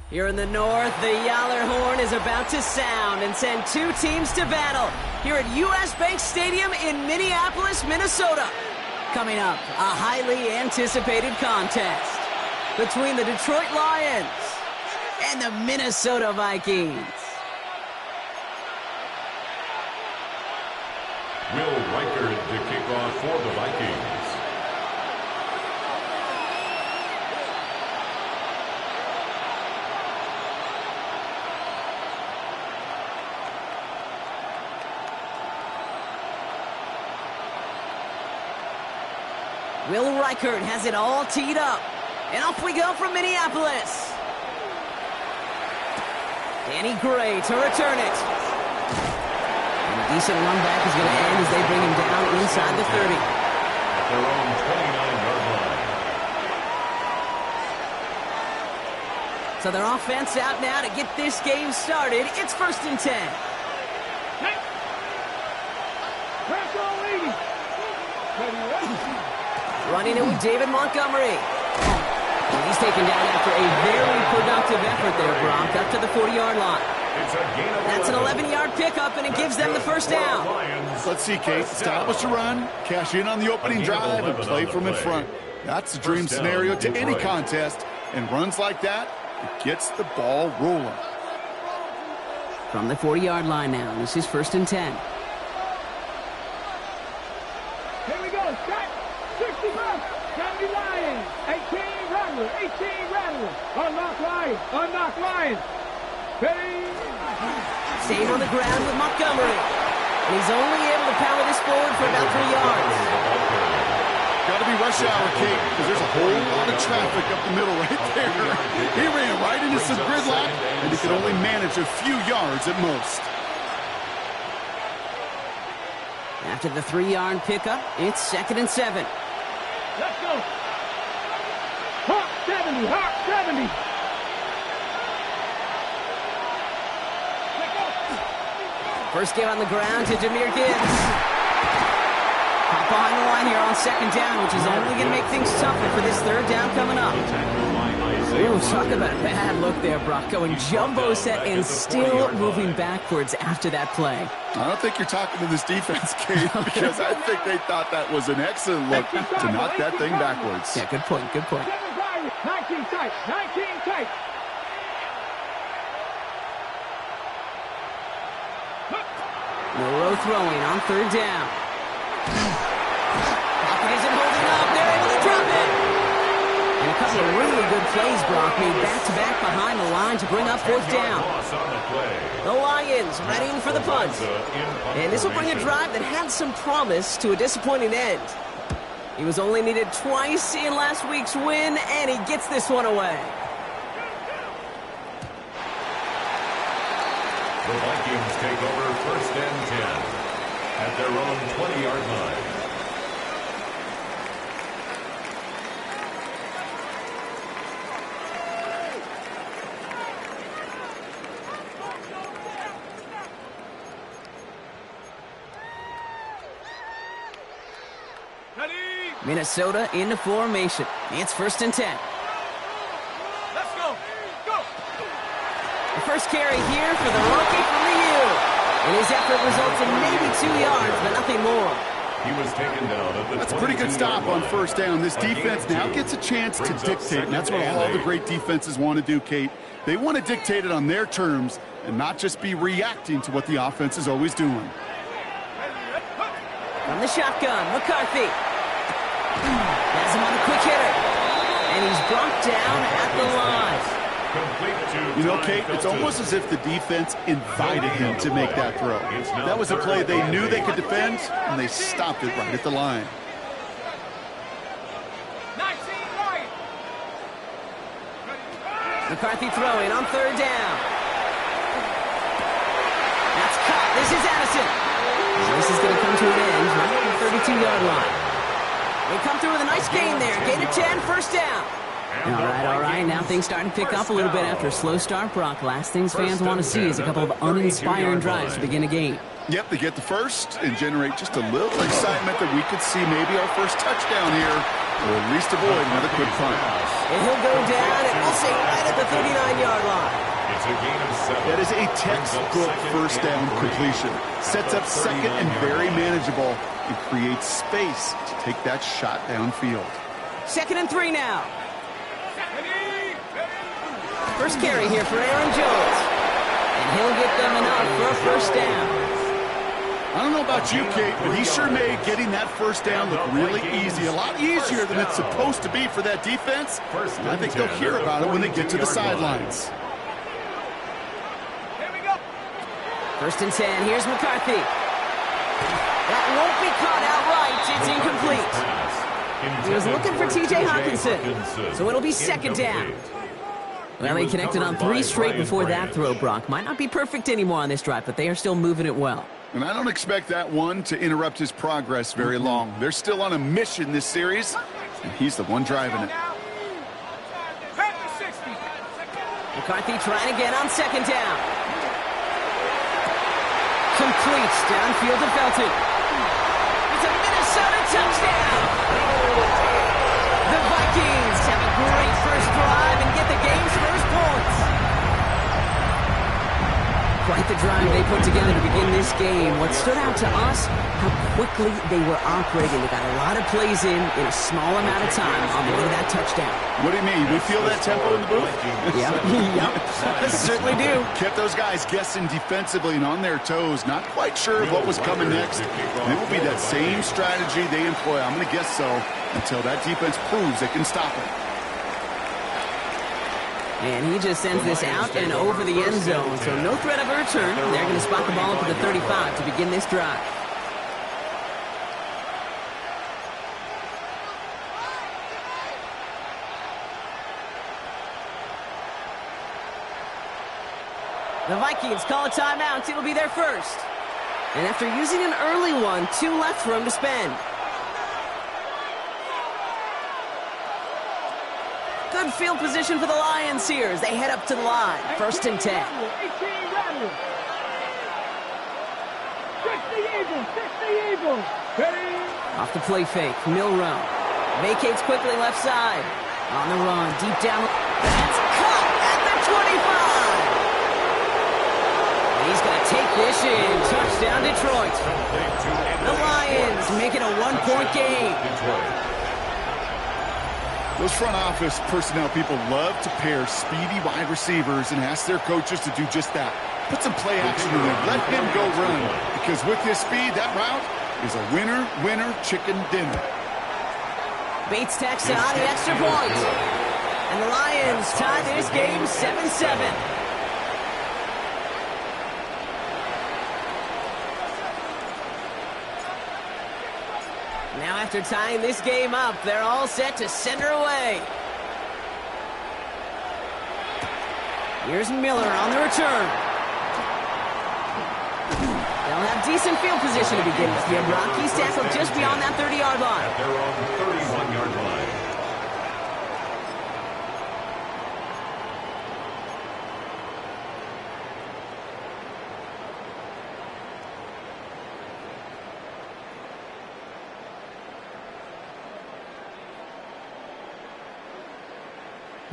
Here in the north, the Yaller horn is about to sound and send two teams to battle here at U.S. Bank Stadium in Minneapolis, Minnesota. Coming up, a highly anticipated contest between the Detroit Lions and the Minnesota Vikings. Will Reichert to kick off for the Vikings. Will Reichert has it all teed up. And off we go from Minneapolis. Danny Gray to return it. And a decent run back is going to end as they bring him down inside the 30. At their own 29-yard line. So their offense out now to get this game started. It's 1st and 10. Running it with David Montgomery. And he's taken down after a very productive effort there, Brock, up to the 40-yard line. That's an 11-yard pickup, and it gives them the first down. Let's see, Kate. Establish a run, cash in on the opening drive, and play from in front. That's the dream scenario to any contest, and runs like that, it gets the ball rolling. From the 40-yard line now, this is 1st and 10. Here we go. Start. 60 bucks. 70 Lions. 18 Rattler. 18 Rattler. Unlock Lions. Unlock Lions. Ready. Staying on the ground with Montgomery. And he's only able to power this forward for about 3 yards. Got to be rush hour, Kate, because there's a whole lot of traffic up the middle right there. He ran right into some gridlock, and he could only manage a few yards at most. After the 3-yard pickup, it's 2nd and 7. Let's go. Hawk 70. Hawk 70. First give on the ground to Jahmyr Gibbs. Caught behind the line here on 2nd down, which is only going to make things tougher for this 3rd down coming up. Ooh, talk about a bad look there, Brock. Going jumbo set and still moving backwards after that play. I don't think you're talking to this defense, Kate, because I think they thought that was an excellent look to knock that thing backwards. Yeah, good point, good point. 19 tight. 19 tight. Moreau throwing on 3rd down. Pocket isn't holding up. They're able to drop it. And a couple of really good plays, Brock, made back-to-back behind the line to bring up 4th down. The Lions readying for the punt. And this will bring a drive that had some promise to a disappointing end. He was only needed twice in last week's win, and he gets this one away. The Vikings take over 1st and 10 at their own 20-yard line. Minnesota into formation. It's 1st and 10. Let's go. Go. The first carry here for the rookie from the U. And his effort results in maybe 2 yards, but nothing more. He was taken down at the That's a pretty good stop on 1st down. This defense now gets a chance to dictate, and that's what all the great defenses want to do, Kate. They want to dictate it on their terms and not just be reacting to what the offense is always doing. From the shotgun, McCarthy. Has him on the quick hitter. And he's brought down at the line. You know, Kate, it's almost as if the defense invited him to make that throw. That was a play they knew they could defend, and they stopped it right at the line. 19 right. McCarthy throwing on 3rd down. That's caught. This is Addison. And this is going to come to an end right at the 32-yard line. They come through with a nice gain there. Gain of 10, 1st down. All right. Now things starting to pick up a little bit after a slow start, Brock. Last things fans want to see is a couple of uninspiring drives to begin a game. Yep, they get the first and generate just a little excitement that we could see maybe our first touchdown here, or at least avoid another quick punt. And he'll go down, and we'll say right at the 39-yard line. It's a gain of 7. That is a textbook first down completion. Sets up second and very manageable and creates space to take that shot downfield. 2nd and 3 now. First carry here for Aaron Jones. And he'll get them enough for a first down. I don't know about you, Kate, but he sure made getting that first down look really easy. A lot easier than it's supposed to be for that defense. And I think they'll hear about it when they get to the sidelines. Here we go. 1st and 10. Here's McCarthy. That won't be caught outright. It's incomplete. He was looking for T.J. Hawkinson. So it'll be 2nd down. Well, he connected on 3 straight before that throw, Brock. Might not be perfect anymore on this drive, but they are still moving it well. And I don't expect that one to interrupt his progress very long. They're still on a mission this series, and he's the one driving it. McCarthy trying again on 2nd down. Complete downfield to Felton. It's a Minnesota touchdown. The Vikings have a great first drive and get the game's first points. Quite the drive they put together to begin this game. What stood out to us, how quickly they were operating. They got a lot of plays in a small amount of time on the way to that touchdown. What do you mean? We feel that tempo in the booth? Yep, certainly do. Kept those guys guessing defensively and on their toes, not quite sure of what was coming next. And it will be that same strategy they employ, I'm going to guess so, until that defense proves they can stop it. And he just sends this out and over the end zone, so no threat of a return. They're going to spot the ball up at the 35 to begin this drive. The Vikings call a timeout. It'll be their first. And after using an early one, 2 left for him to spend. Good field position for the Lions here as they head up to the line. 1st and 10. 18 Rattlers. 60 Eagles. 60 Eagles. Ready? Off the play fake. Milrow vacates quickly left side. On the run. Deep down. That's caught at the 25. He's going to take this in. Touchdown, Detroit. The Lions make it a 1-point game. Those front office personnel people love to pair speedy wide receivers and ask their coaches to do just that. Put some play action in there. Let him go run. Because with his speed, that route is a winner, winner, chicken dinner. Bates tacks on the extra point. And the Lions tie this game 7-7. Now after tying this game up, they're all set to send her away. Here's Miller on the return. They'll have decent field position to begin with. The Rockies tackled just beyond that 30-yard line. At their own 31-yard line.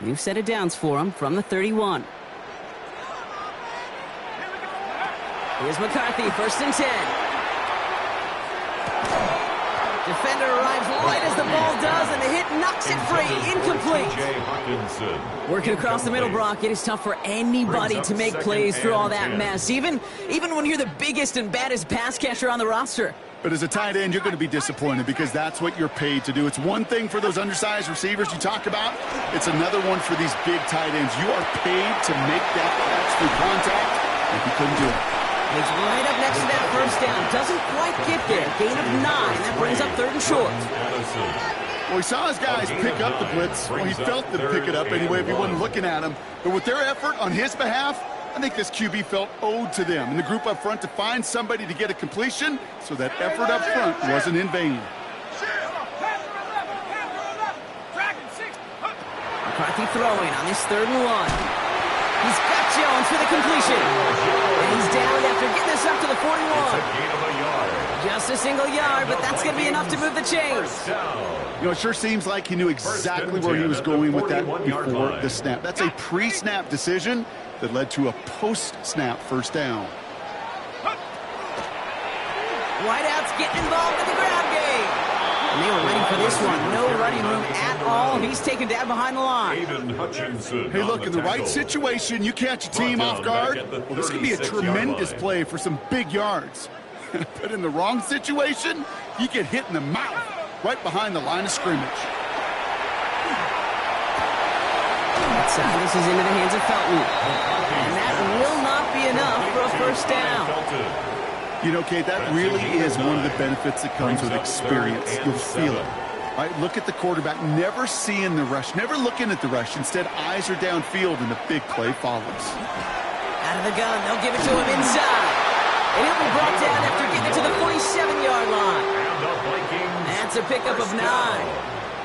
New set of downs for him from the 31. Here's McCarthy, 1st and 10. Defender arrives right as the ball does, and the hit knocks it free. Incomplete. Working across the middle, Brock, it is tough for anybody to make plays through all that mess, even when you're the biggest and baddest pass catcher on the roster. But as a tight end, you're going to be disappointed because that's what you're paid to do. It's one thing for those undersized receivers you talk about. It's another one for these big tight ends. You are paid to make that catch through contact, and he couldn't do it. He's right up next to that first down. Doesn't quite get there. Gain of 9. That brings up 3rd and short. Well, he saw his guys pick up the blitz. Well, he felt them pick it up anyway if he wasn't looking at him. But with their effort on his behalf, I think this QB felt owed to them and the group up front to find somebody to get a completion, so that effort up front wasn't in vain. McCarthy throwing on this 3rd and 1. He's got Jones for the completion. And he's down after getting this up to the 41. It's a gain of a yard. Just a single yard, but that's going to be enough to move the chains. You know, it sure seems like he knew exactly where he was going with that before the snap. That's a pre-snap decision that led to a post-snap first down. Wideouts getting involved in the ground game. And they were ready for this one. No running room at all. He's taken down behind the line. Hey, look, in the right situation, you catch a team off guard. Well, this could be a tremendous play for some big yards. But in the wrong situation, you get hit in the mouth right behind the line of scrimmage. This is into the hands of Felton. And that will not be enough for a first down. You know, Kate, that really is one of the benefits that comes with experience. You'll feel it. All right, look at the quarterback, never seeing the rush, never looking at the rush. Instead, eyes are downfield, and the big play follows. Out of the gun, they'll give it to him inside. And he'll be brought down after getting it to the 47-yard line. That's a pickup of 9.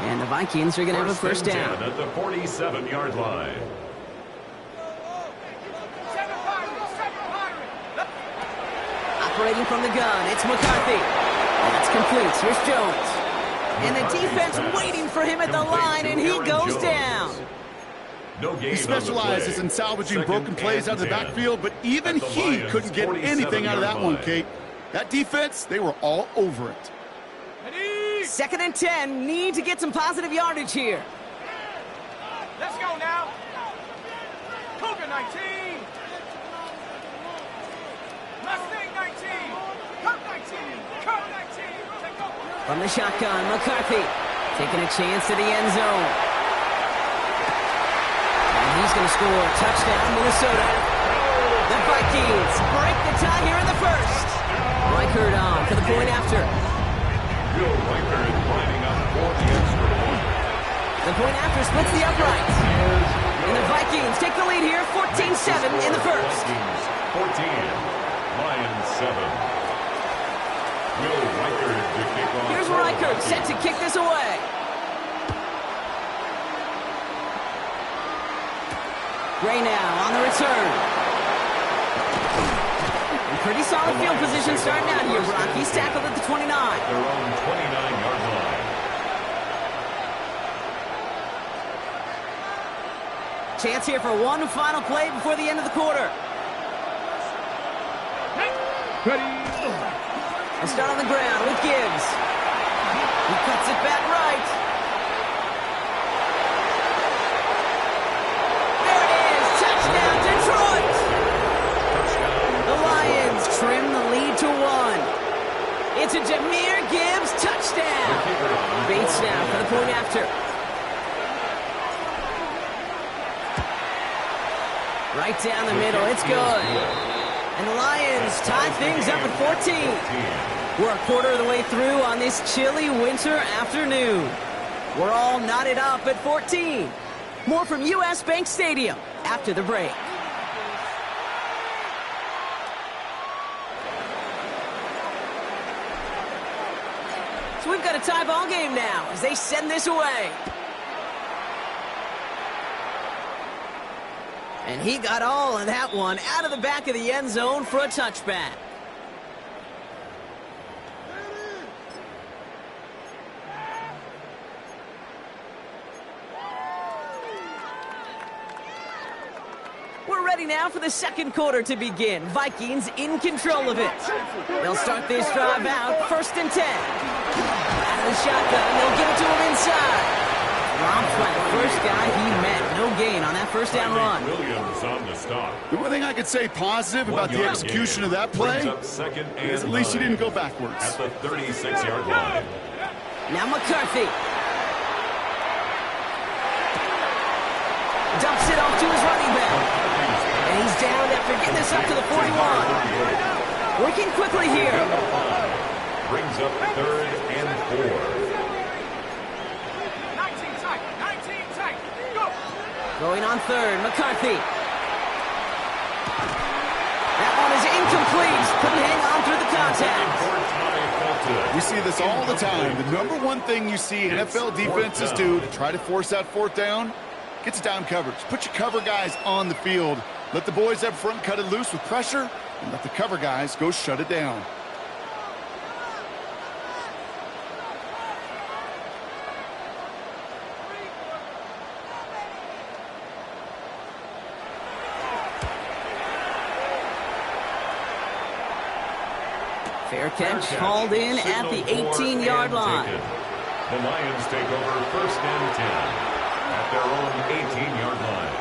And the Vikings are going to have a first down. At the 47-yard line. Operating from the gun, it's McCarthy. That's complete. Here's Jones. And the defense waiting for him at the line, and he goes down. He specializes in salvaging broken plays out of the backfield, but even he couldn't get anything out of that one, Kate. That defense, they were all over it. 2nd and 10, need to get some positive yardage here. Let's go now. Cougar 19. Mustang 19. Cup 19. Cup 19. Take over. From the shotgun, McCarthy taking a chance to the end zone. And he's going to score. Touchdown, Minnesota. The Vikings break the tie here in the first. Reichert on for the point after. Bill Reichert lining up for the extra point. The point after splits the uprights. And the Vikings take the lead here, 14-7 in the first. 14, Lions 7. Will Reichert to kick off. Here's Reichert set to kick this away. Gray now on the return. And pretty solid field position starting out here, Brock. He's tackled at the 29. Their own 29-yard line. Chance here for one final play before the end of the quarter. Ready. A start on the ground with Gibbs. He cuts it back right. There it is. Touchdown, Detroit. The Lions trim the lead to 1. It's a Jahmyr Gibbs touchdown. Bates now for the point after. Right down the middle. It's good. And the Lions tie things up at 14. We're a quarter of the way through on this chilly winter afternoon. We're all knotted up at 14. More from U.S. Bank Stadium after the break. So we've got a tie ball game now as they send this away. And he got all of that one out of the back of the end zone for a touchback. We're ready now for the second quarter to begin. Vikings in control of it. They'll start this drive out, 1st and 10. Out of the shotgun, they'll give it to him inside. Robbed by the first guy he met. No gain on that first down run. Williams on the stop. The one thing I could say positive about the execution of that play is at least he didn't go backwards. At the 36-yard line. Now McCarthy. Dumps it off to his running back. And he's down after getting this up to the 41. Working quickly here. Brings up 3rd and 4. Going on 3rd, McCarthy. That one is incomplete. Couldn't hang on through the contact. We see this all the time. The number one thing you see NFL defenses do to try to force that 4th down, gets down coverage. Put your cover guys on the field Let the boys up front cut it loose with pressure, and let the cover guys go shut it down. Fair catch hauled in at the 18-yard line. The Lions take over 1st and 10 at their own 18-yard line.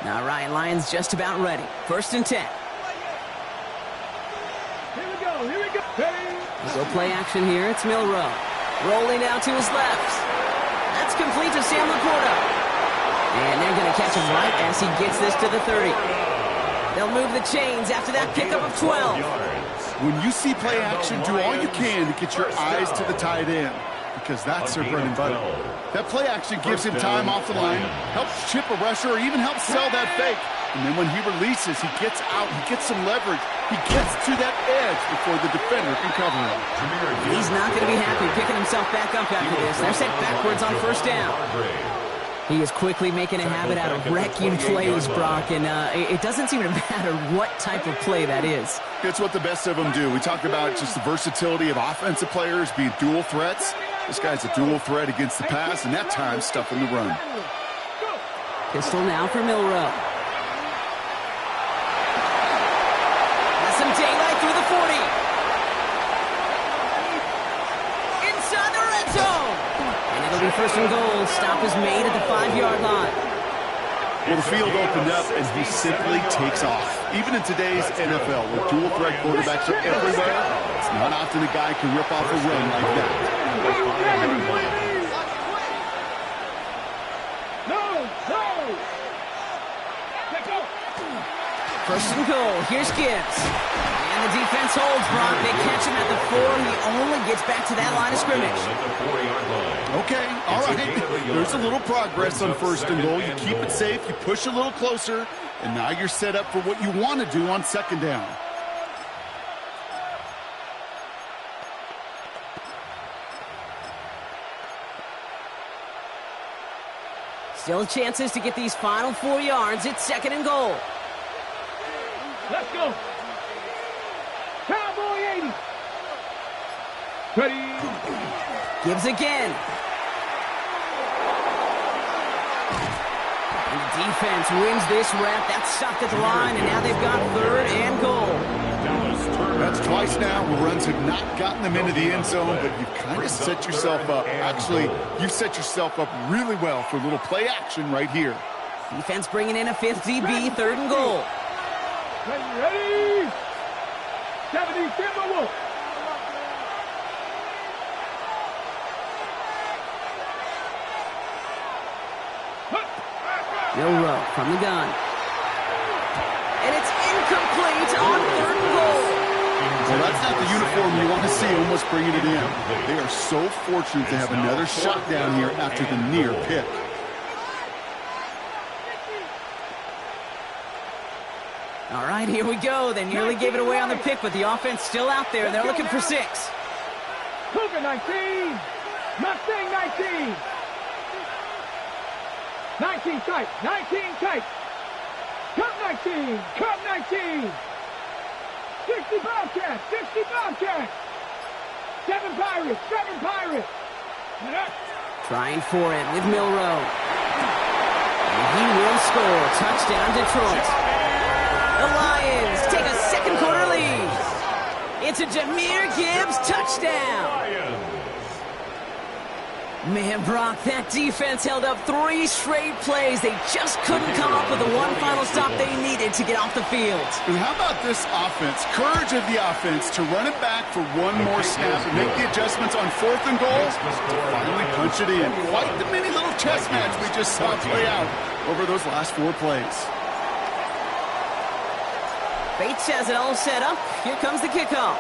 All right, Lions just about ready. 1st and 10. Here we go, here we go. Hey. We'll go play action here. It's Milrow. Rolling out to his left. That's complete to Sam Laporta. And they're going to catch him right as he gets this to the 30. They'll move the chains after that pickup of 12. When you see play action, do all you can to get your eyes to the tight end, because that's their bread and butter. That play action gives him time off the line, helps chip a rusher, or even helps sell that fake. And then when he releases, he gets out, he gets some leverage. He gets to that edge before the defender can cover him. He's not going to be happy picking himself back up after this. They're sent backwards on 1st down. He is quickly making a habit out of wrecking plays, Brock, and it doesn't seem to matter what type of play that is. It's what the best of them do. We talked about just the versatility of offensive players being dual threats. This guy's a dual threat against the pass, and that time stuffing the run. Pistol now for Milrow. Has some daylight through the 40. Inside the red zone. And it'll be 1st and goal. Stop is made at the 5-yard line. Well, the field opened up, and he simply takes off. Even in today's NFL, where dual threat quarterbacks are everywhere, it's not often a guy can rip off a run like that. First and goal. Here's Gibbs. And the defense holds, Brock. They catch him at the 4. He only gets back to that line of scrimmage. Okay, all right. There's a little progress on 1st and goal. You keep it safe, you push a little closer, and now you're set up for what you want to do on 2nd down. Still chances to get these final 4 yards. It's 2nd and goal. Let's go. Cowboy 80. Ready. Gibbs again. And the defense wins this rep. That's stopped at the line, and now they've got 3rd and goal. That's twice now where runs have not gotten them into the end zone, but you've kind of set yourself up. Actually, you've set yourself up really well for a little play action right here. Defense bringing in a 5th DB, 3rd and goal. Ready. 70 Timberwolves. Milrow from the gun. And it's incomplete on 3rd and goal. Well, that's not the uniform you want to see almost bringing it in. They are so fortunate to have another shot down here after the near pick. All right, here we go. They nearly gave it away on the pick, but the offense still out there. They're looking for 6. Cougar 19. Mustang 19. 19 tight. 19 tight. Cup 19. Cup 19. 60 Bobcats. 60 Bobcats. 7 Pirates. 7 Pirates. Trying for it with Milrow. And he will score. Touchdown, Detroit. The Lions take a 2nd quarter lead. It's a Jahmyr Gibbs touchdown. Man, Brock, that defense held up 3 straight plays. They just couldn't come up with the one final stop they needed to get off the field. And how about this offense? Courage of the offense to run it back for one more snap and make the adjustments on 4th and goal to finally punch it in. Quite the mini little chess match we just saw play out over those last 4 plays. Bates has it all set up. Here comes the kickoff.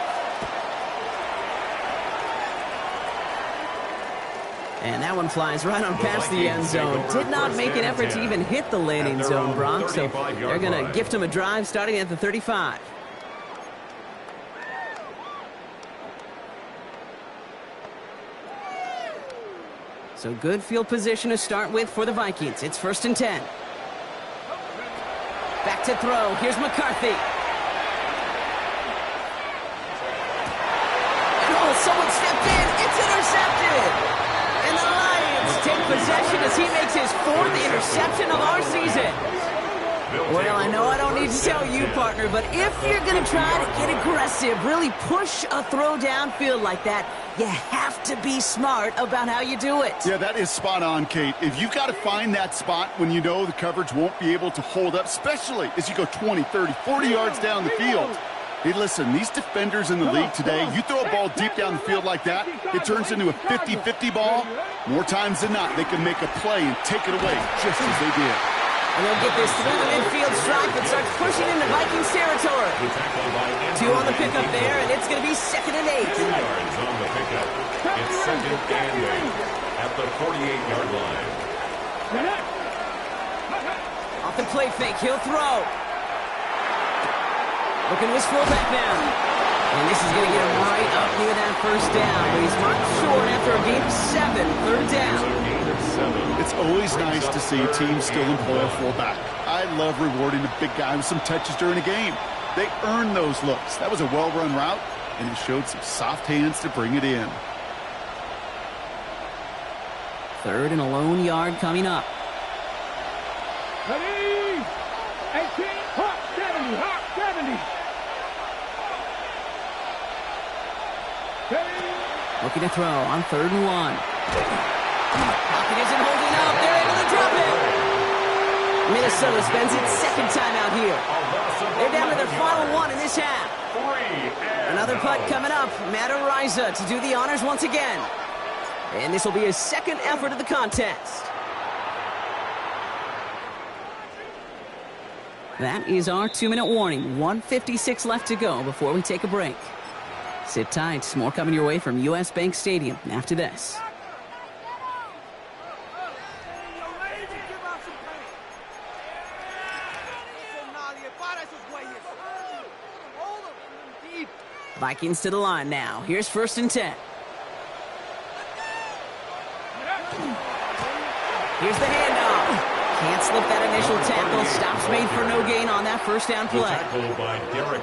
And that one flies right on past the end zone. Did not make an effort to even hit the landing zone, Brock. So they're going to gift him a drive starting at the 35. So good field position to start with for the Vikings. It's 1st and 10. Back to throw. Here's McCarthy. And oh, someone stepped in. It's intercepted. And the Lions take possession as he makes his 4th interception of our season. Well, I know I don't need to tell you, partner, but if you're going to try to get aggressive, really push a throw downfield like that, you have to be smart about how you do it. Yeah, that is spot on, Kate. If you've got to find that spot when you know the coverage won't be able to hold up, especially as you go 20, 30, 40 yards down the field. Hey, listen, these defenders in the league today, you throw a ball deep down the field like that, it turns into a 50-50 ball. More times than not, they can make a play and take it away just as they did. And they'll get this through the midfield stripe and starts pushing into Vikings territory. 2 on the pickup there, and it's going to be 2nd and 8. 2 yards on the pickup. It's 2nd and 8 at the 48-yard line. Off the play fake, he'll throw. Looking to his fullback now. And this is going to get him right up near that 1st down. But he's marked short after a gain of 7. 3rd down. It's always nice to see teams still employ a fullback. I love rewarding a big guy with some touches during a game. They earn those looks. That was a well-run route, and it showed some soft hands to bring it in. 3rd and a lone yard coming up. Ready? 18, hot 70, hot 70. Looking to throw on 3rd and 1. Pocket isn't holding up. They're able to drop it. Minnesota spends its 2nd time out here. They're down to their final 1 in this half. Another punt coming up. Matt Ariza to do the honors once again. And this will be his 2nd effort of the contest. That is our 2-minute warning. 1:56 left to go before we take a break. Sit tight. More coming your way from US Bank Stadium after this. Vikings to the line now. Here's 1st and 10. Here's the handoff. Can't slip that initial tackle. Stops made for no gain on that 1st down play.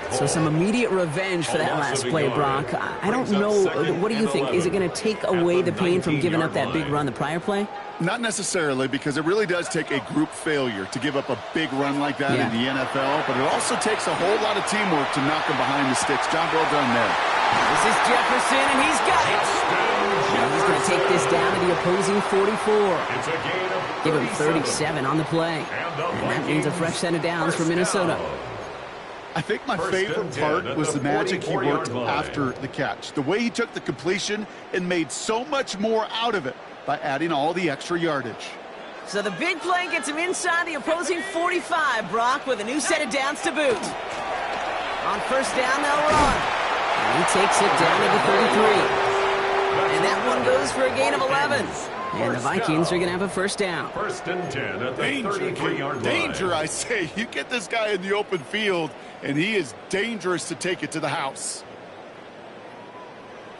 So some immediate revenge for that last play, Brock. I don't know. What do you think? Is it going to take away the pain from giving up that big run the prior play? Not necessarily, because it really does take a group failure to give up a big run like that in the NFL, but it also takes a whole lot of teamwork to knock them behind the sticks. Job well done there. This is Jefferson, and he's got it. Now he's going to take this down to the opposing 44. Give him 37 on the play. And that means a fresh set of downs for Minnesota. I think my favorite part was the magic he worked after the catch. The way he took the completion and made so much more out of it by adding all the extra yardage. So the big play gets him inside the opposing 45, Brock, with a new set of downs to boot. On 1st down, they'll run. And he takes it down to the 33. And that one goes for a gain of 11. And the Vikings are going to have a 1st down. 1st and 10 at the 33-yard line. Danger, I say. You get this guy in the open field, and he is dangerous to take it to the house.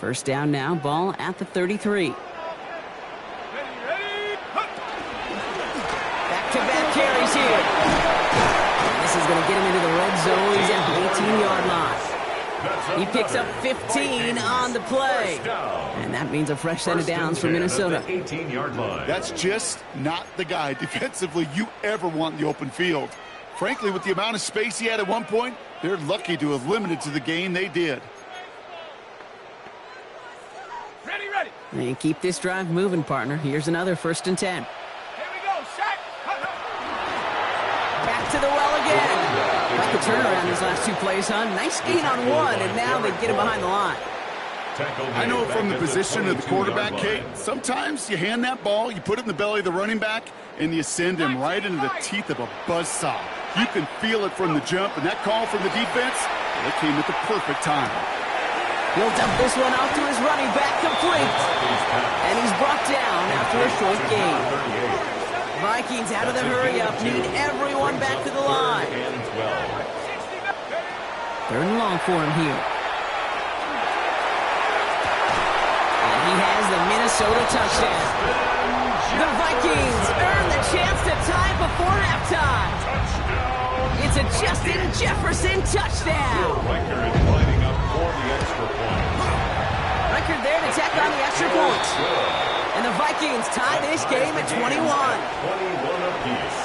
1st down now, ball at the 33. Back-to-back carries here. And this is going to get him into the red zone. He's at the 18-yard line. He picks up 15 on the play. And that means a fresh set of downs for Minnesota. 18-yard line. That's just not the guy defensively you ever want in the open field. Frankly, with the amount of space he had at one point, they're lucky to have limited to the gain they did. Ready. And keep this drive moving, partner. Here's another 1st and 10. Here we go, shot. Back to the well again. Like the turnaround these last 2 plays, huh? Nice gain on 1, and now they get him behind the line. I know from the position of the quarterback, Kate, sometimes you hand that ball, you put it in the belly of the running back, and you send him right into the teeth of a buzzsaw. You can feel it from the jump, and that call from the defense, it came at the perfect time. He'll dump this one off to his running back, complete. And he's brought down after a short gain. Vikings out of the hurry-up, need everyone back to the line. 3rd and long for him here. And he has the Minnesota touchdown. The Vikings earn the chance to tie before halftime. It's a Justin Jefferson touchdown. Record there to tack on the extra point. And the Vikings tie this game at 21. 21 apiece.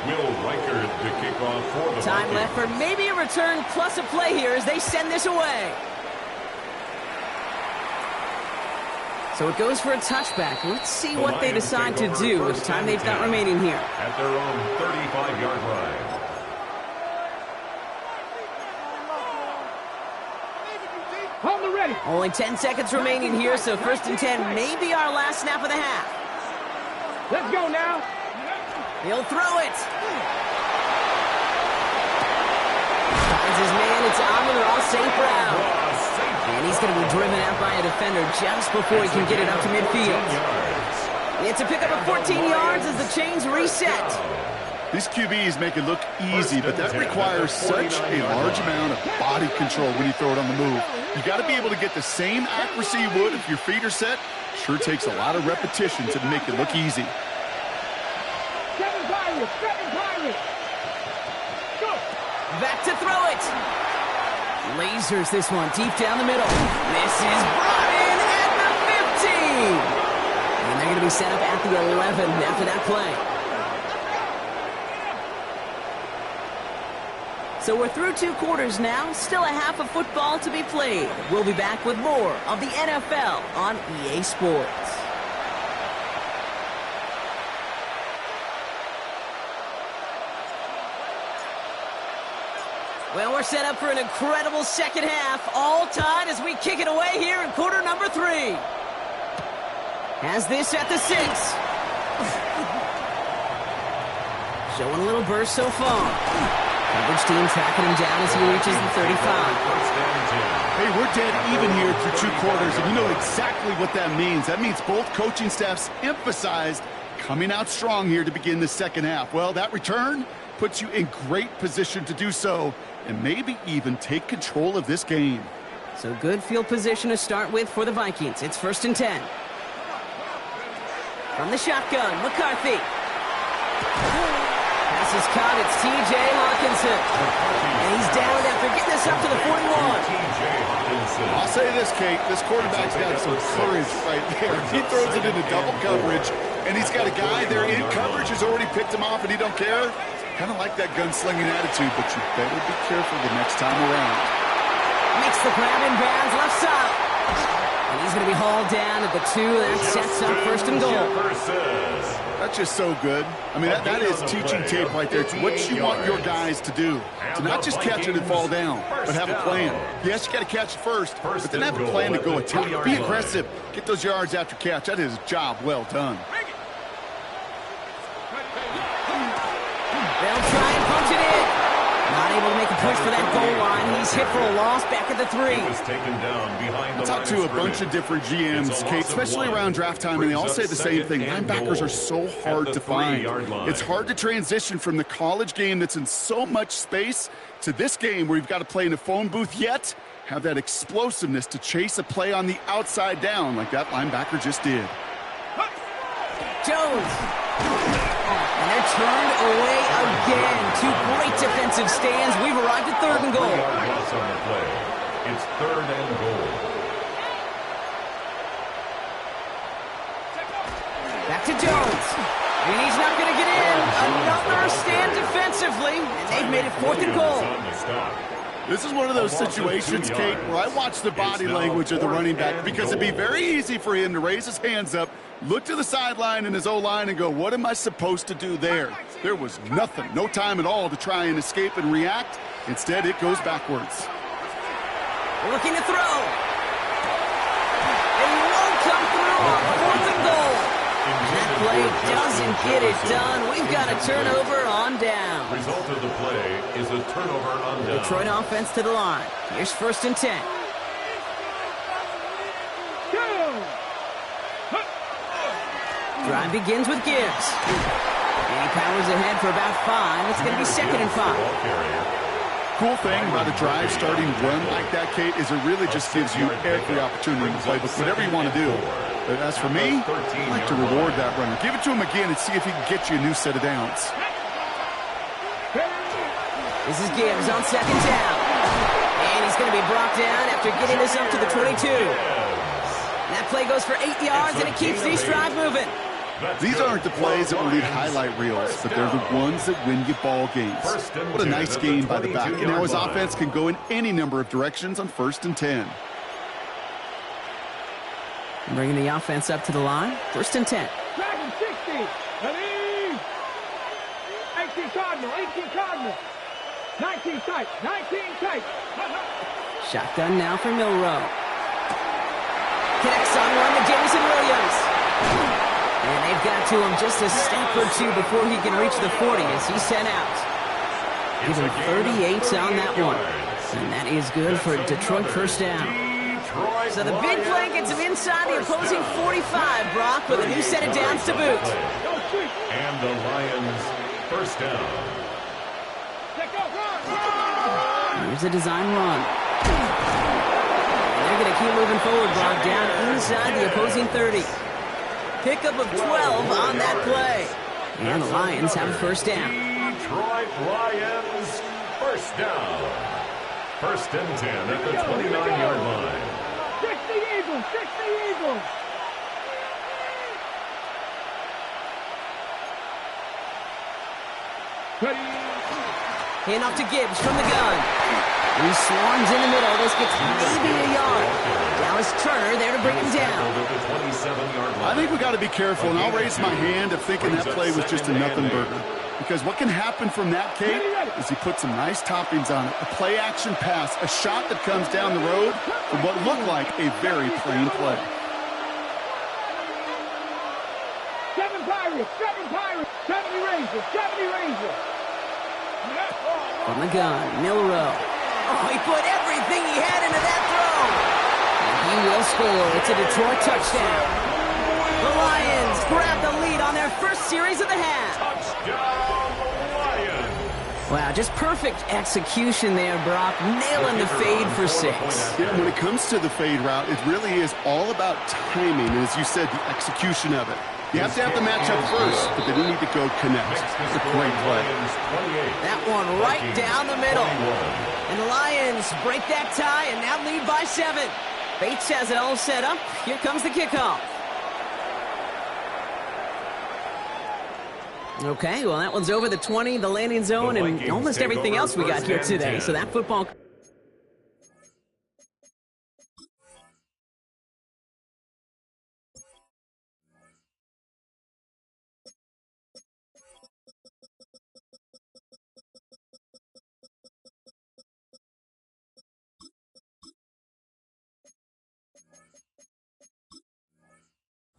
Will Reichard the kickoff for the Time Vikings. left for maybe a return plus a play here as they send this away. So it goes for a touchback. Let's see what they decide to do with the time they've got remaining here. At their own 35-yard line. On the ready. Only 10 seconds remaining here, so 1st and 10 may be our last snap of the half. Let's go now. He'll throw it. Finds his man. It's Amon-Ra St. Brown. And he's going to be driven out by a defender just before he can get it up to midfield. It's a pickup of 14 yards as the chains reset. These QBs make it look easy, but that requires such a large amount of body control when you throw it on the move. You got to be able to get the same accuracy you would if your feet are set. Sure takes a lot of repetition to make it look easy. Seven Pirates. Go. Back to throw it. Lasers this one deep down the middle. This is brought in at the 15. And they're going to be set up at the 11 after that play. So we're through 2 quarters now. Still a half of football to be played. We'll be back with more of the NFL on EA Sports. Well, we're set up for an incredible second half. All tied as we kick it away here in quarter number 3. Has this at the 6. Showing a little burst so far. Coverage team tracking him down as he reaches the 35. Hey, we're dead even here through 2 quarters, and you know exactly what that means. That means both coaching staffs emphasized coming out strong here to begin the second half. Well, that return puts you in great position to do so, and maybe even take control of this game. So good field position to start with for the Vikings. It's 1st and 10. From the shotgun, McCarthy. Pass is caught. It's T.J. Hawkinson. And he's down after getting this up to the 41. I'll say this, Kate. This quarterback's got some courage right there. He throws it into double coverage, and he's got a guy there in coverage who's already picked him off, and he don't care. Kind of like that gunslinging attitude, but you better be careful the next time around. Makes the grab in bounds left side. And he's going to be hauled down at the 2. That sets up 1st and goal. That's just so good. I mean, that is teaching tape right there. It's what you want your guys to do. To not just catch it and fall down, but have a plan. Yes, you got to catch it first, but then have a plan to go attack. Be aggressive. Get those yards after catch. That is a job well done. They'll try and punch it in. Not able to make a push for that goal line. He's hit for a loss back at the 3. I talked to a bunch of different GMs, Kate, especially around draft time, and they all say the same thing. Linebackers are so hard to find. It's hard to transition from the college game that's in so much space to this game where you've got to play in a phone booth, yet have that explosiveness to chase a play on the outside down like that linebacker just did. Jones. And they're turned away again. 2 great defensive stands. We've arrived at 3rd and goal. It's 3rd and goal. Back to Jones. And he's not going to get in. Another stand defensively. And they've made it 4th and goal. This is one of those situations, Kate, where I watch the body language of the running back because it'd be very easy for him to raise his hands up, look to the sideline in his O-line and go, what am I supposed to do there? There was nothing, no time at all to try and escape and react. Instead, it goes backwards. Looking to throw. And he won't come through on 4th and goal. And that play doesn't get it done. We've got a turnover on on down. Result of the play is a turnover on down. Detroit offense to the line. Here's 1st and 10. Drive begins with Gibbs. And he powers ahead for about 5. It's going to be 2nd and 5. Cool thing about a drive starting run like that, Kate, is it really just gives you every opportunity in the playbook, whatever you want to do. But as for me, I like to reward that runner. Give it to him again and see if he can get you a new set of downs. This is Gibbs on 2nd down. And he's going to be brought down after getting this up to the 22. That play goes for 8 yards, and it keeps this drive moving. These aren't the plays that will lead highlight reels, but they're the ones that win you ball games. What a nice gain by the back. And now his offense can go in any number of directions on 1st and 10. Bringing the offense up to the line. 1st and 10. Dragon 60. Ready. 18 Cardinal. 18 Cardinal. 19 tight. 19 tight. Shotgun now for Milrow. Connects on one to Jameson Williams. And they've got to him just a step or 2 before he can reach the 40 as he's sent out. Give him 38 on that one. And that is good for Detroit 1st down. So the big play gets him inside the opposing 45, Brock, with a new set of downs to boot. And the Lions 1st down. Here's a design run. They're going to keep moving forward, Brock, down inside the opposing 30. Pickup of 12 on that play. And the Lions have a 1st down. Detroit Lions 1st down. 1st and 10 at the 29-yard line. 60 Eagles. 60 Eagles. Ready. Hand off to Gibbs from the gun. He swarms in the middle. This gets maybe a yard. Dallas Turner there to bring him down. I think we got to be careful, and I'll raise my hand of thinking that play was just a nothing burger. Because what can happen from that, Kate, is he put some nice toppings on it. A play-action pass, a shot that comes down the road from what looked like a very plain play. 7 Pirates. 7 Pirates. 70 Rangers. 70 Rangers. From the gun, Milrow. Oh, he put everything he had into that throw. And he will score. It's a Detroit touchdown. The Lions grab the lead on their 1st series of the half. Touchdown, Lions. Wow, just perfect execution there, Brock. Nailing the fade for 6. Yeah, when it comes to the fade route, it really is all about timing, and as you said, the execution of it. You have to have the matchup first, but then you need to go connect. It's a great play. That one right down the middle. And the Lions break that tie and now lead by 7. Bates has it all set up. Here comes the kickoff. Okay, well, that one's over the 20, the landing zone, and almost everything else we got here today. So that football...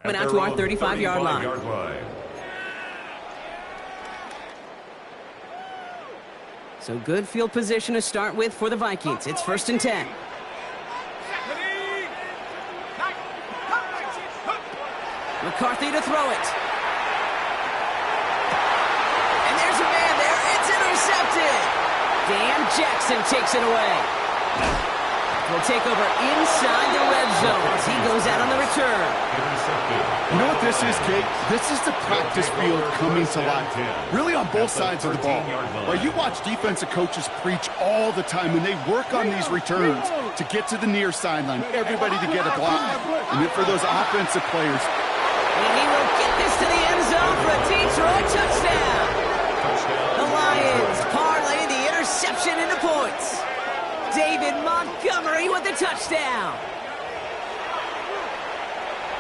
Coming out to our 35-yard line. So good field position to start with for the Vikings. It's 1st and 10. McCarthy to throw it. And there's a man there. It's intercepted. Dan Jackson takes it away. Will take over inside the red zone as he goes out on the return. You know what this is, Kate? This is the practice field coming to life. Really on both sides of the ball. Well, you watch defensive coaches preach all the time when they work on these returns to get to the near sideline, everybody to get a block. And then for those offensive players. And he will get this to the end zone for a Detroit touchdown. The Lions parlay the interception into points. David Montgomery with the touchdown.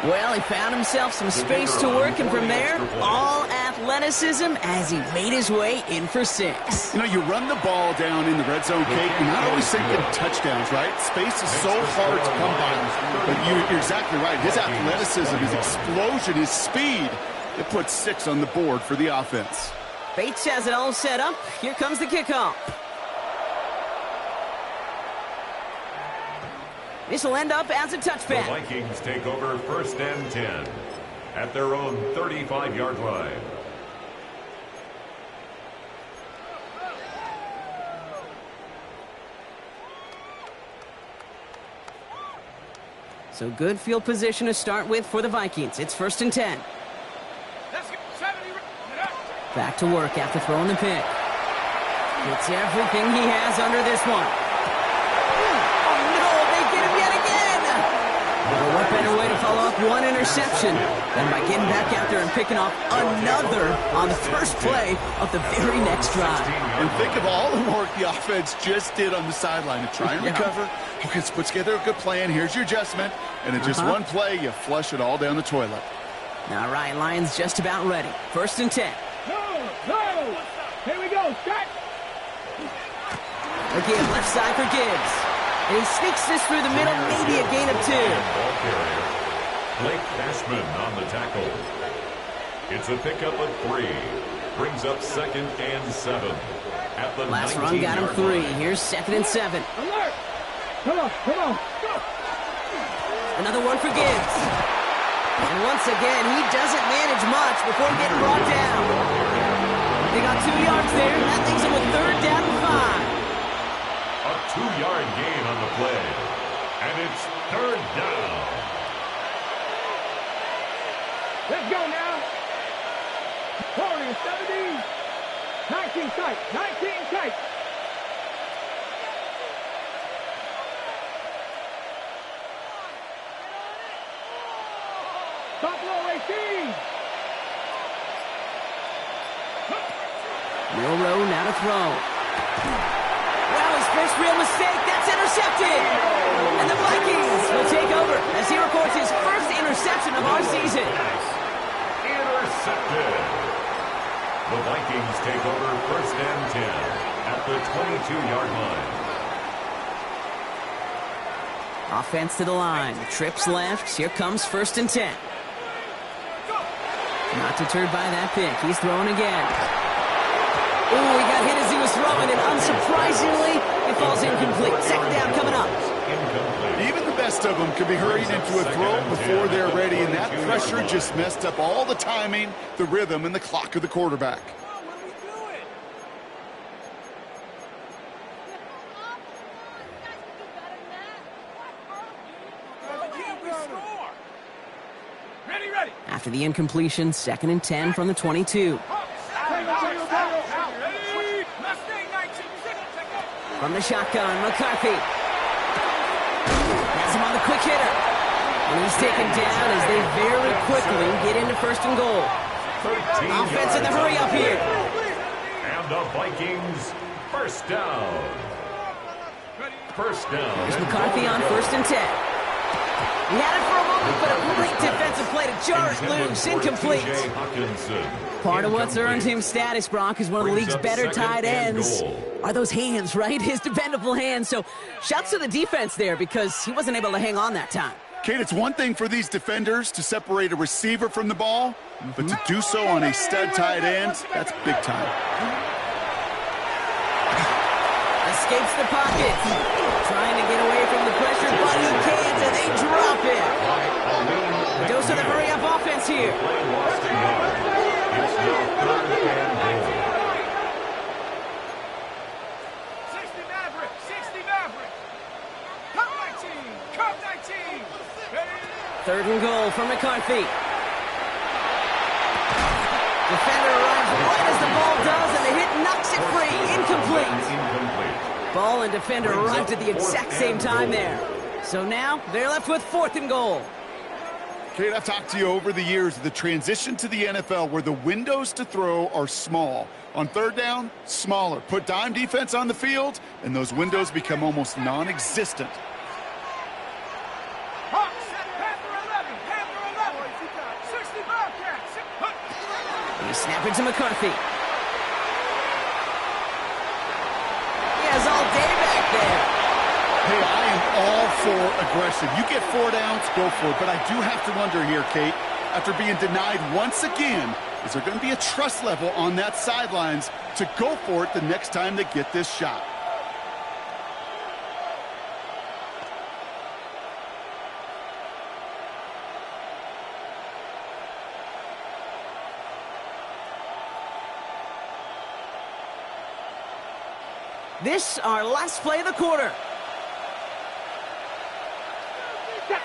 Well, he found himself some space to work, and from there, all athleticism as he made his way in for 6. You know, you run the ball down in the red zone, Kate, you're not always thinking touchdowns, right? Space is so hard to come by. But you're exactly right. His athleticism, his explosion, his speed, it puts 6 on the board for the offense. Bates has it all set up. Here comes the kickoff. This will end up as a touchback. The Vikings take over 1st and 10 at their own 35-yard line. So good field position to start with for the Vikings. It's 1st and 10. Back to work after throwing the pick. It's everything he has under this one. Oh, no, they get him yet again. Well, what better way to follow up one interception than by getting back out there and picking off another on the first play of the very next drive. And think of all the work the offense just did on the sideline to try and recover. Okay, let's put together a good plan. Here's your adjustment. And in just one play, you flush it all down the toilet. All right, Lions just about ready. 1st and 10. No! Here we go, start! Again, left side for Gibbs. And he sneaks this through the middle, maybe a gain of 2. Ball carrier, Blake Cashman on the tackle. It's a pickup of 3. Brings up 2nd and 7 at the Last run got him 3. line. Here's 2nd and 7. Alert! Come on, come on, go! Another one for Gibbs. And once again, he doesn't manage much before getting brought down. They got 2 yards there. That leaves him with 3rd down and 5. A 2-yard gain on the play. And it's 3rd down. Let's go now! 40, 70, 19 tight, 19 tight! Buffalo 18! Milrow now to throw. Wow, his first real mistake. That's intercepted. And the Vikings will take over as he records his first interception of our season. Intercepted. The Vikings take over 1st and 10 at the 22-yard line. Offense to the line. Trips left. Here comes 1st and 10. Not deterred by that pick. He's throwing again. Oh, he got hit as he was throwing, and unsurprisingly, it falls incomplete. 2nd down coming up. Even the best of them could be hurried into a throw before they're ready, and that pressure just messed up all the timing, the rhythm, and the clock of the quarterback. After the incompletion, 2nd and 10 from the 22. From the shotgun, McCarthy. Has him on the quick hitter. And he's taken down as they very quickly get into 1st and goal. Offense in the hurry up here. And the Vikings, 1st down. 1st down. There's McCarthy on 1st and 10. He had it for a moment, but a great defensive play to jar it loose. Incomplete. Part of what's earned him status, Brock, is one of the league's better tight ends. Are those hands, right? His dependable hands. So shouts to the defense there because he wasn't able to hang on that time. Kate, it's one thing for these defenders to separate a receiver from the ball, but to do so on a stud tight end, that's big time. Escapes the pocket. Trying to get away from the pressure, but he can't, and they drop it. A dose of the hurry-up offense here. It's now 3rd and goal. 60 Maverick, 60 Maverick! Come 19, come 19! 3rd and goal for McCarthy. Defender arrives right as the ball does, and the hit knocks it free. Incomplete. Ball and defender arrived at the exact same time there. So now they're left with 4th and goal. Kate, I've talked to you over the years of the transition to the NFL where the windows to throw are small. On 3rd down, smaller. Put dime defense on the field, and those windows become almost non-existent. Hawks, Panther 11, Panther 11, 60 Bobcats. He's snapping to McCarthy. He has all day back there. Hey, I am all for aggression. You get 4 downs, go for it. But I do have to wonder here, Kate, after being denied once again, is there going to be a trust level on that sidelines to go for it the next time they get this shot? This, our last play of the quarter.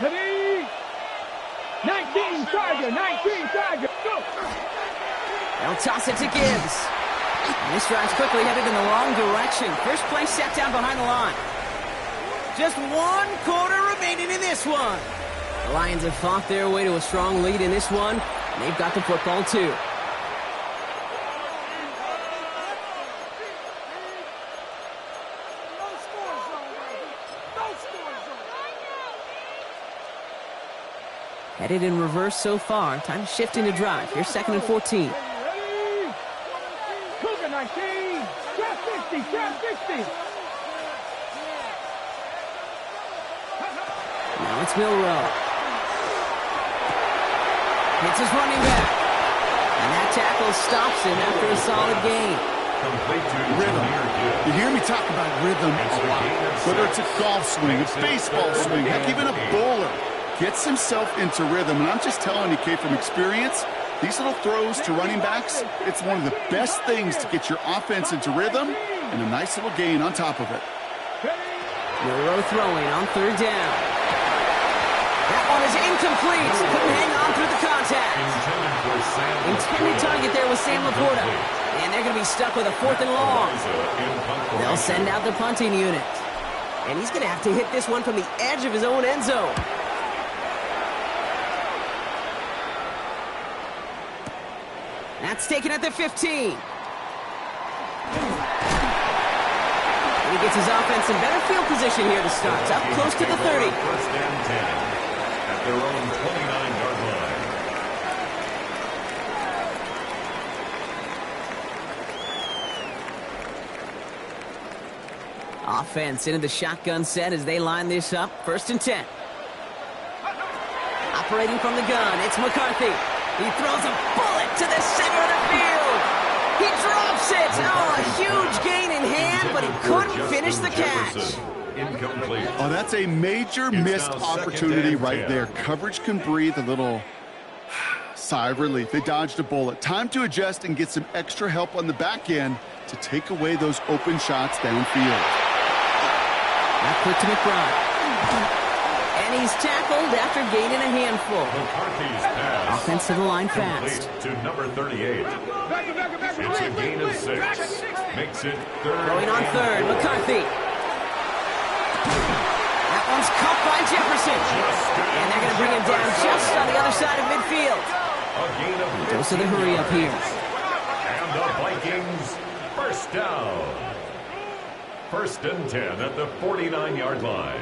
Ready? 19 Charger, 19 Charger, go! They'll toss it to Gibbs. And this drive's quickly headed in the wrong direction. First play set down behind the line. Just 1 quarter remaining in this one. The Lions have fought their way to a strong lead in this one, and they've got the football too. Headed in reverse so far. Time to shift into drive. Here's 2nd and 14. Ready? Cougar 19, trap 50, trap 50. Now it's Milrow. Hits his running back. And that tackle stops him after a solid gain. Rhythm. You hear me talk about rhythm a lot. Whether it's a golf swing, a baseball swing, heck, even a bowler. Gets himself into rhythm, and I'm just telling you, Kate, from experience, these little throws to running backs, it's one of the best things to get your offense into rhythm, and a nice little gain on top of it. Milrow throwing on 3rd down. That one is incomplete. Couldn't hang on through the contact. Intended target there was Sam Laporta. And they're going to be stuck with a 4th and long. They'll send out the punting unit. And he's going to have to hit this one from the edge of his own end zone. That's taken at the 15. And he gets his offense in better field position here to start. Up close to the 30. 1st and 10 at their own 29-yard line. Offense into the shotgun set as they line this up. 1st and 10. Operating from the gun, it's McCarthy. He throws a bullet to the center of the field. He drops it. Oh, a huge gain in hand, but he couldn't finish the catch. Incomplete. Oh, that's a major missed opportunity right there. Coverage can breathe a little sigh of relief. They dodged a bullet. Time to adjust and get some extra help on the back end to take away those open shots downfield. Now quick to McBride. And he's tackled after gaining a handful. McCarthy's pass. Offense to the line fast. To number 38. It's a gain of 6. Makes it 3rd. Going on 3rd, McCarthy. That one's caught by Jefferson. And they're going to bring him down just on the other side of midfield. A gain of Dose of the hurry up here. And the Vikings 1st down. 1st and 10 at the 49-yard line.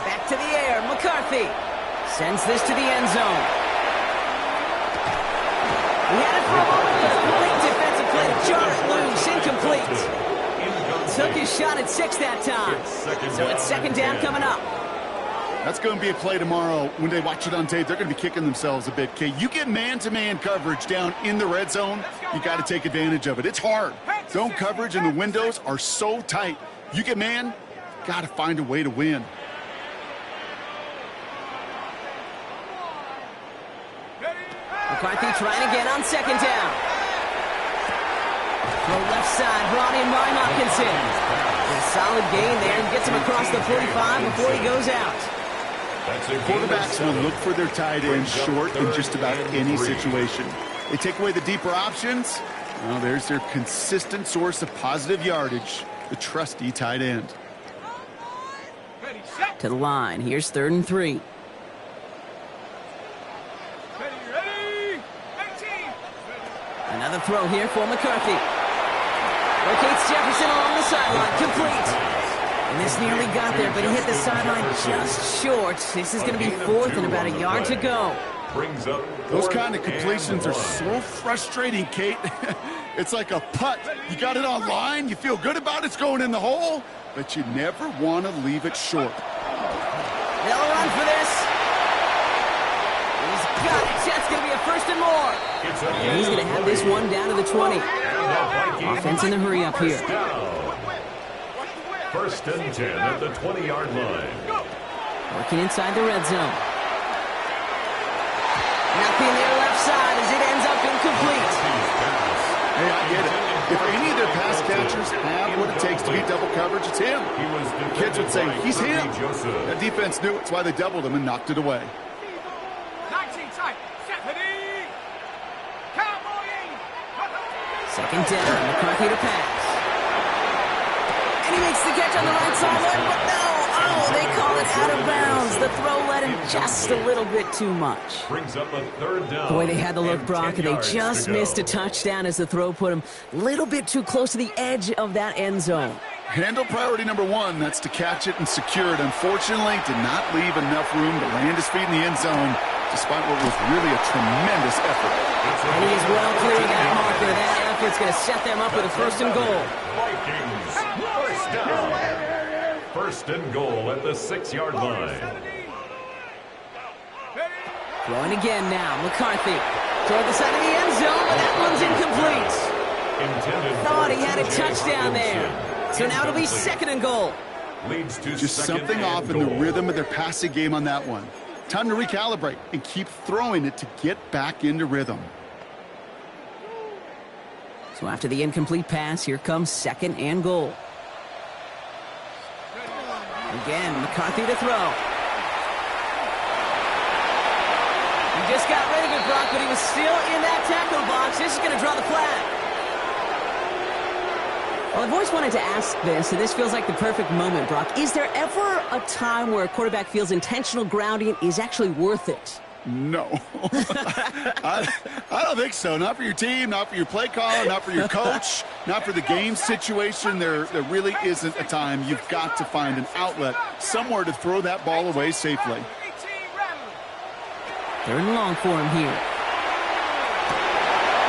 Back to the air, McCarthy sends this to the end zone. He had it for a moment, but a complete defensive play to jar it loose, incomplete. Took his shot at 6 that time. So it's 2nd down coming up. That's going to be a play tomorrow. When they watch it on tape, they're going to be kicking themselves a bit. Kate, you get man-to-man coverage down in the red zone, you got to take advantage of it. It's hard. Zone coverage and the windows are so tight. You get man, got to find a way to win. McCarthy trying again on 2nd down. Throw left side, brought in by Hopkinson. A solid gain there and gets him across the 45 before he goes out. Quarterbacks will look for their tight end short in just about any situation. They take away the deeper options. Well, there's their consistent source of positive yardage, the trusty tight end. To the line, here's 3rd and 3. Another throw here for McCarthy. Locates Jefferson along the sideline, complete. And this nearly got there, but he hit the sideline just short. This is going to be 4th and about a yard to go. Those kind of completions are so frustrating, Kate. It's like a putt. You got it on line, you feel good about it's going in the hole, but you never want to leave it short. They'll run for this. He's got it. That's going to be a first and more. And he's going to have this one down to the 20. Offense in the hurry up here. First and 10 at the 20-yard line. Working inside the red zone. Nothing there left side as it ends up incomplete. Hey, I get it. If any of their pass catchers have what it takes to beat double coverage, it's him. The kids would say, he's him. That defense knew it. That's why they doubled him and knocked it away. 19 tight. Stephanie. Cowboy. Second down, McCarthy to pass. And he makes the catch on the right sideline, but no. Oh, they call it out of bounds. The throw led him just a little bit too much. Brings up a third down. Boy, they had the look, Brock, and they just missed a touchdown as the throw put him a little bit too close to the edge of that end zone. Handle priority number one, that's to catch it and secure it. Unfortunately, did not leave enough room to land his feet in the end zone, despite what was really a tremendous effort. And he is well clear of that marker. That effort's going to set them up with a first and goal. Vikings, first down. First and goal at the 6-yard line. Throwing again now, McCarthy. Toward the side of the end zone, but that one's incomplete. Thought he had a touchdown there. So now it'll be second and goal. Leads to just something off in the rhythm of their passing game on that one. Time to recalibrate and keep throwing it to get back into rhythm. So after the incomplete pass, here comes second and goal. Again, McCarthy to throw. He just got ready to block, but he was still in that tackle box. This is going to draw the flag. Well, I've always wanted to ask this, and this feels like the perfect moment, Brock. Is there ever a time where a quarterback feels intentional grounding is actually worth it? No. I don't think so. Not for your team, not for your play caller, not for your coach, not for the game situation. There really isn't a time. You've got to find an outlet, somewhere to throw that ball away safely. Third and long for him here.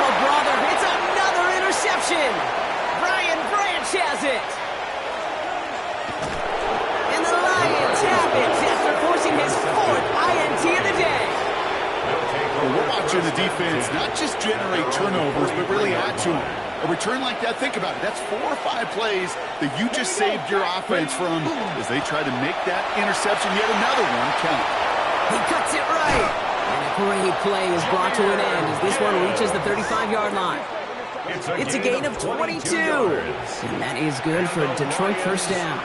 Oh, brother, it's another interception. Brian Branch has it. And the Lions have it after forcing his fourth INT of the day. Well, we're watching the defense not just generate turnovers, but really add to them. A return like that, think about it. That's 4 or 5 plays that you just saved your offense from as they try to make that interception, yet another one, count. He cuts it right. And a great play is brought to an end as this one reaches the 35-yard line. It's a gain of 22. And that is good for Detroit first down.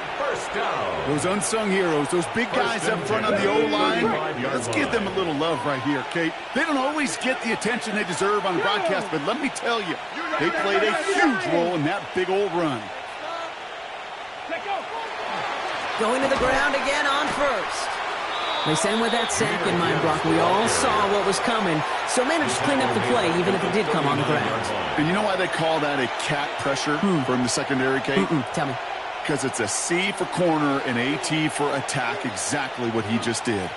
Those unsung heroes, those big guys up front on the O-line, let's give them a little love right here, Kate. They don't always get the attention they deserve on the broadcast, but let me tell you, they played a huge role in that big old run. Going to the ground again on first. They send with that sack in mind, Brock. We all saw what was coming, so managed to clean up the play, even if it did come on the ground. And you know why they call that a cat pressure from the secondary, Kate? Tell me. Because it's a C for corner and a T for attack, exactly what he just did.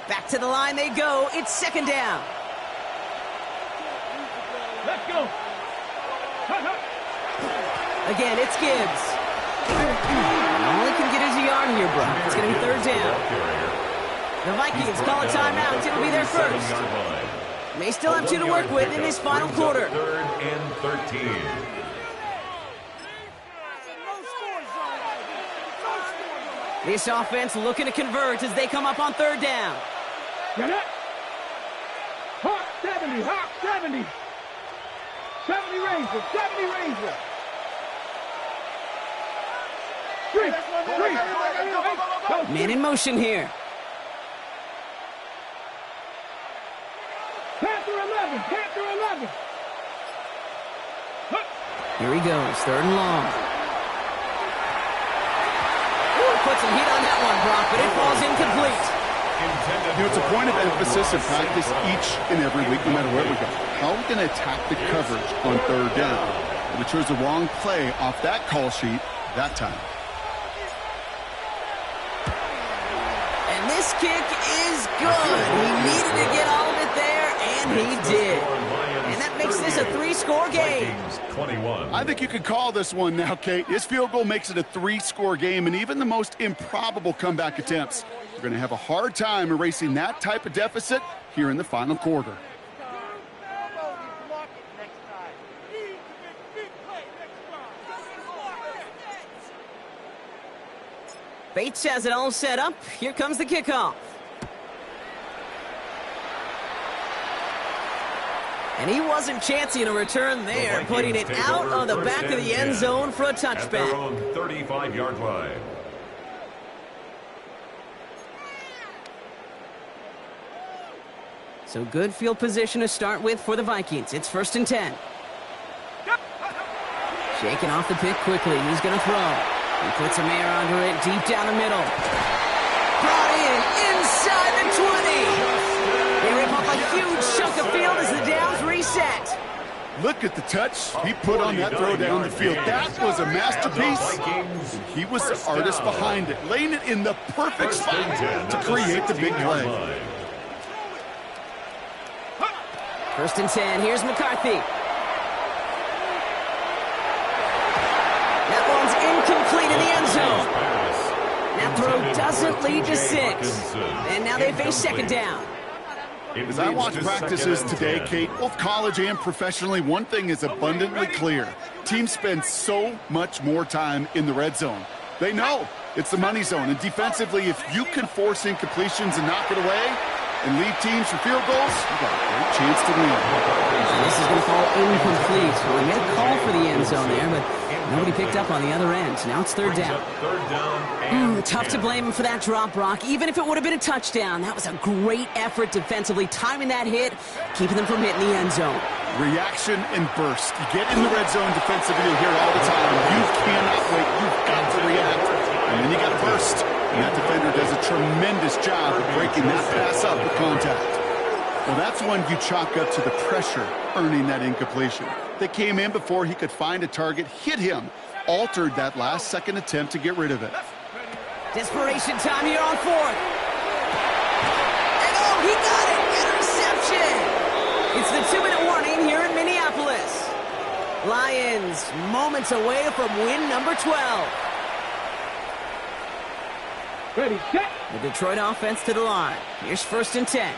Back to the line they go. It's second down. Let's go. Again, it's Gibbs. Only can get his yard here, Brock. It's going to be third down. The Vikings call a timeout. It'll be their first. May still have 2 to work with in this final quarter. Third and 13. This offense looking to convert as they come up on third down. Get it? Hawk 70, Hawk 70. 70 Ranger, 70 Ranger. Man in motion here. Panther 11, Panther 11. Here he goes, third and long. Put some heat on that one, Brock, but it falls incomplete. You know, it's a point of emphasis in practice each and every week, no matter where we go. How are we going to attack the coverage on third down? We chose the wrong play off that call sheet that time. And this kick is good. He needed to get all of it there, and he did. And that makes this a 3-score game. Vikings 21. I think you could call this one now, Kate. His field goal makes it a 3-score game, and even the most improbable comeback attempts are going to have a hard time erasing that type of deficit here in the final quarter. Bates has it all set up. Here comes the kickoff. And he wasn't chancing a return there, putting it out on the back of the end zone for a touchback. At their own 35-yard line. So good field position to start with for the Vikings. It's 1st and 10. Shaking off the pick quickly. He's going to throw. He puts a man under it deep down the middle. Brought in inside the 20. They rip off a huge chunk of field as the downs reset. Look at the touch he put on that throw down the field. That was a masterpiece. He was the artist behind it, laying it in the perfect spot to create the big play. 1st and 10. Here's McCarthy. That one's incomplete in the end zone. That throw doesn't lead to 6. And now they face 2nd down. As I watch practices today, Kate, both college and professionally, one thing is abundantly clear. Teams spend so much more time in the red zone. They know it's the money zone. And defensively, if you can force incompletions and knock it away and lead teams for field goals, you got a great chance to win. And this is going to fall incomplete. Well, they made a call for the end zone there, but nobody picked up on the other end. Now it's 3rd down. Tough to blame him for that drop, Brock. Even if it would have been a touchdown, that was a great effort defensively, timing that hit, keeping them from hitting the end zone. Reaction and burst. You get in the red zone defensively, you'll hear it all the time. You cannot wait. You've got to react. And then you got to burst. And that defender does a tremendous job of breaking that pass up with contact. Well, that's one you chalk up to the pressure earning that incompletion. They came in before he could find a target, hit him, altered that last-second attempt to get rid of it. Desperation time here on 4th. And oh, he got it! Interception! It's the 2-minute warning here in Minneapolis. Lions moments away from win number 12. Ready, set. The Detroit offense to the line. Here's 1st and 10.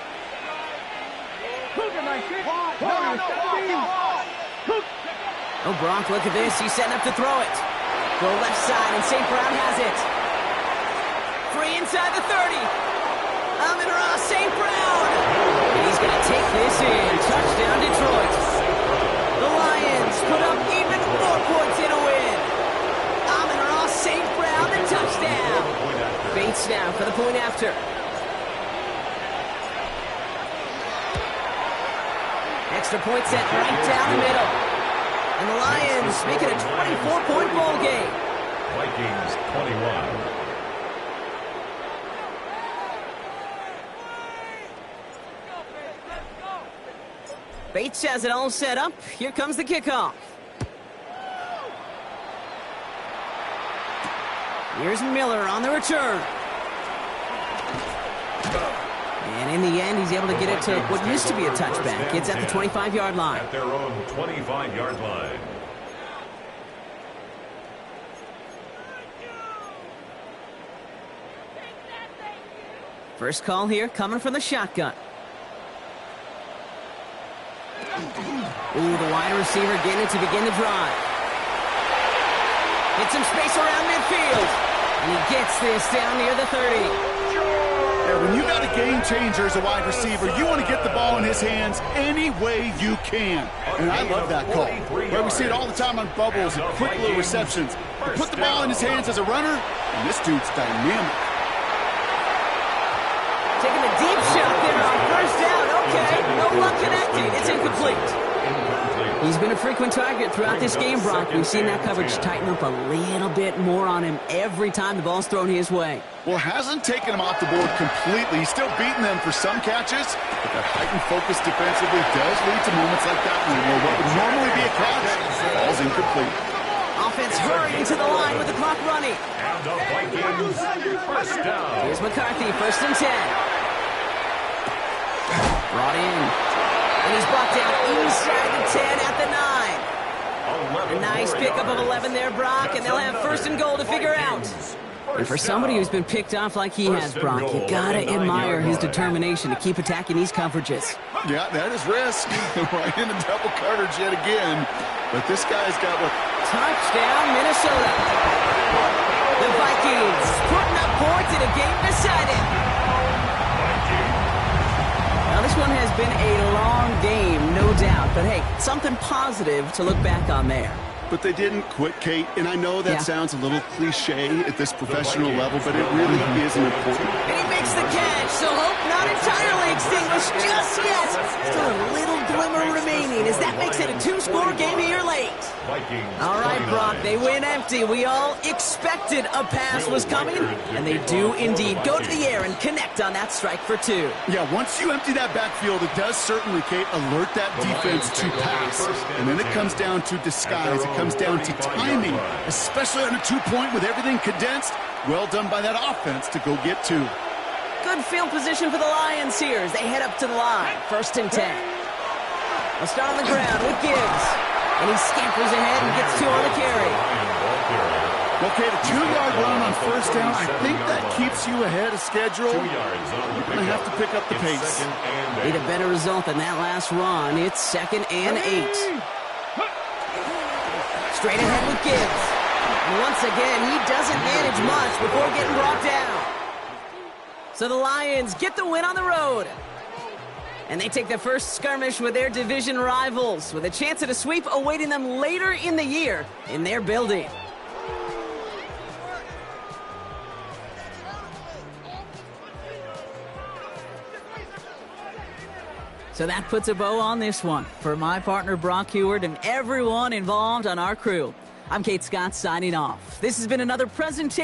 Oh, Brock, look at this. He's setting up to throw it. Go left side, and St. Brown has it. Free inside the 30. Amon-Ra St. Brown. And he's going to take this in. Touchdown, Detroit. The Lions put up even more points in a win. Amon-Ra St. Brown, the touchdown. Bates now for the point after. Extra point set right down the middle. And the Lions make it a 24-point ball game. Vikings 21. Bates has it all set up. Here comes the kickoff. Here's Miller on the return. And in the end, he's able to get it to what used to be a touchback. It's at the 25-yard line. At their own 25-yard line. First call here coming from the shotgun. Ooh, the wide receiver getting it to begin the drive. Get some space around midfield. And he gets this down near the 30. Yeah, when you got a game changer as a wide receiver, you want to get the ball in his hands any way you can. And I love that call. Where we see it all the time on bubbles and quick little receptions. You put the ball in his hands as a runner, and this dude's dynamic. Taking a deep shot there on 1st down. Okay, no luck connecting. It's incomplete. He's been a frequent target throughout this game, Brock. We've seen that coverage tighten up a little bit more on him every time the ball's thrown his way. Well, hasn't taken him off the board completely. He's still beating them for some catches, but that heightened focus defensively does lead to moments like that one where what would normally be a catch falls incomplete. Offense hurrying to the line with the clock running. And the Vikings, 1st down. Here's McCarthy, 1st and 10. Brought in. And he's brought down inside the 10 at the 9. A nice pickup of 11 there, Brock, and they'll have first and goal to figure out. And for somebody who's been picked off like he has, Brock, you gotta admire his determination to keep attacking these coverages. Yeah, that is risk. Right into double coverage yet again. But this guy's got what? Touchdown, Minnesota. The Vikings putting up points in a game decided. Now, this one has been a long game, no doubt. But, hey, something positive to look back on there. But they didn't quit, Kate, and I know that sounds a little cliche at this professional level, but it really isn't important. And he makes the catch, so hope not entirely extinguished just yet. Still a little glimmer remaining as that makes it a 2-score game here late. All right, Brock, they win empty. We all expected a pass was coming, and they do indeed go to the air and connect on that strike for 2. Yeah, once you empty that backfield, it does certainly, Kate, alert that defense to pass. And then it comes down to disguise. It comes down to timing, especially on a 2-point with everything condensed. Well done by that offense to go get 2. Good field position for the Lions here as they head up to the line. First and 10. They'll start on the ground with Gibbs. And he scampers ahead and gets 2 on the carry. Okay, the 2-yard run on first down, I think that keeps you ahead of schedule. You're going to have to pick up the pace. Need a better result than that last run. It's 2nd and 8. Straight ahead with Gibbs. And once again, he doesn't manage much before getting brought down. So the Lions get the win on the road. And they take the first skirmish with their division rivals, with a chance at a sweep awaiting them later in the year in their building. So that puts a bow on this one. For my partner Brock Heward and everyone involved on our crew, I'm Kate Scott signing off. This has been another presentation.